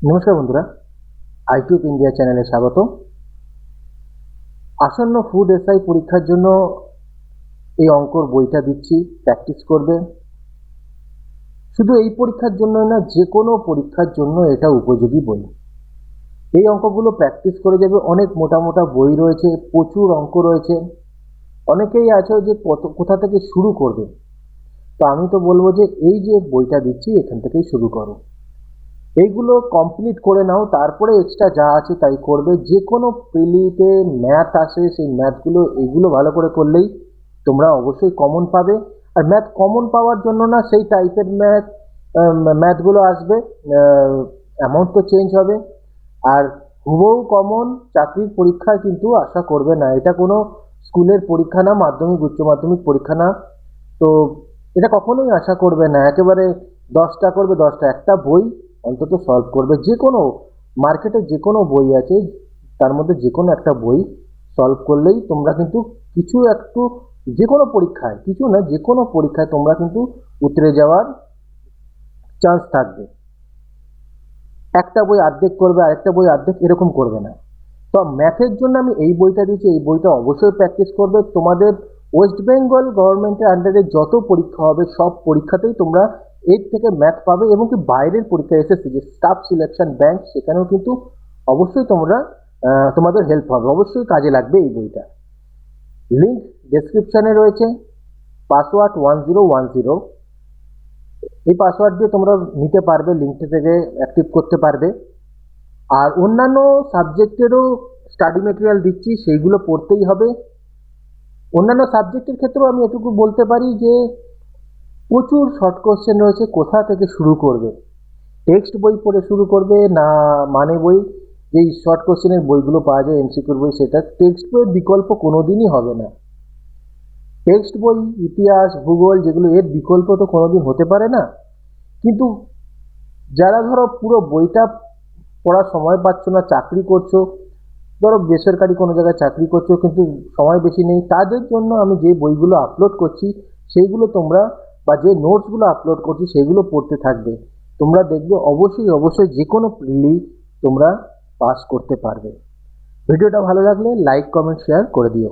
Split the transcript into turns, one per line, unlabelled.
নমস্কার বন্ধুরা, আইটিউব ইন্ডিয়া চ্যানেলে স্বাগত। আসন্ন ফুড এসআই পরীক্ষার জন্য এই অঙ্কর বইটা দিচ্ছি, প্র্যাকটিস করবে। শুধু এই পরীক্ষার জন্য না, যে কোনো পরীক্ষার জন্য এটা উপযোগী বই। এই অঙ্কগুলো প্র্যাকটিস করে যাবে। অনেক মোটা মোটা বই রয়েছে, প্রচুর অঙ্ক রয়েছে। অনেকেই আছে যে কোথা থেকে শুরু করবে, তো আমি তো বলবো যে এই যে বইটা দিচ্ছি এখান থেকেই শুরু করো। এইগুলো কমপ্লিট করে নাও, তারপরে এক্সট্রা যা আছে তাই করবে। যে কোনো প্রিলিতে ম্যাথ আসে, সেই ম্যাথগুলো এইগুলো ভালো করে করলেই তোমরা অবশ্যই কমন পাবে। আর ম্যাথ কমন পাওয়ার জন্য না, সেই টাইপের ম্যাথগুলো আসবে, অ্যামাউন্ট তো চেঞ্জ হবে। আর হুবহু কমন চাকরির পরীক্ষায় কিন্তু আশা করবে না। এটা কোনো স্কুলের পরীক্ষা না, মাধ্যমিক উচ্চ মাধ্যমিক পরীক্ষা না, তো এটা কখনোই আশা করবে না একেবারে 10টা করবে 10টা। একটা বই অন্তত সলভ করবে। যে কোনো মার্কেটে যে কোনো বই আছে, তার মধ্যে যে কোনো একটা বই সলভ করলেই তোমরা কিন্তু কিছু একটু, যে কোনো পরীক্ষায়, কিছু না, যে কোনো পরীক্ষায় তোমরা কিন্তু উতরে যাওয়ার চান্স থাকবে। একটা বই অর্ধেক করবে, আরেকটা বই অর্ধেক, এরকম করবে না। তো ম্যাথের জন্য আমি এই বইটা দিচ্ছি, এই বইটা অবশ্যই প্র্যাকটিস করবে। তোমাদের ওয়েস্ট বেঙ্গল গভর্নমেন্টের আন্ডারে যত পরীক্ষা হবে সব পরীক্ষাতেই তোমরা এর থেকে ম্যাথ পাবে। এবং কি বাইরের পরীক্ষা এসএসসি, যে স্টাফ সিলেকশন ব্যাংক, সেখানেও কিন্তু অবশ্যই তোমরা তোমাদের হেল্প হবে, অবশ্যই কাজে লাগবে এই বইটা। লিঙ্ক ডেসক্রিপশনে রয়েছে। পাসওয়ার্ড 1010, এই পাসওয়ার্ড দিয়ে তোমরা নিতে পারবে, লিঙ্কটা থেকে অ্যাক্টিভ করতে পারবে। আর অন্যান্য সাবজেক্টেরও স্টাডি মেটেরিয়াল দিচ্ছি, সেইগুলো পড়তেই হবে। অন্যান্য সাবজেক্টের ক্ষেত্রেও আমি এটুকু বলতে পারি যে প্রচুর শর্ট কোশ্চেন রয়েছে। কোথা থেকে শুরু করবে? টেক্সট বই পড়ে শুরু করবে না মানে বই? যেই শর্ট কোশ্চেনের বইগুলো পাওয়া যায়, এমসিকিউর বই, সেটা টেক্সট বইয়ের বিকল্প কোনোদিনই হবে না। টেক্সট বই, ইতিহাস, ভূগোল, যেগুলো, এর বিকল্প তো কোনোদিন হতে পারে না। কিন্তু যারা ধরো পুরো বইটা পড়ার সময় পাচ্ছ না, চাকরি করছো, ধরো বেসরকারি কোনো জায়গায় চাকরি করছো কিন্তু সময় বেশি নেই, তাদের জন্য আমি যে বইগুলো আপলোড করছি সেইগুলো তোমরা, বা যে নোটসগুলো আপলোড করছি সেগুলো পড়তে থাকবে। তোমরা দেখবে অবশ্যই অবশ্যই যে কোনো প্রিলি তোমরা পাস করতে পারবে। ভিডিওটা ভালো লাগলে লাইক, কমেন্ট, শেয়ার করে দিও।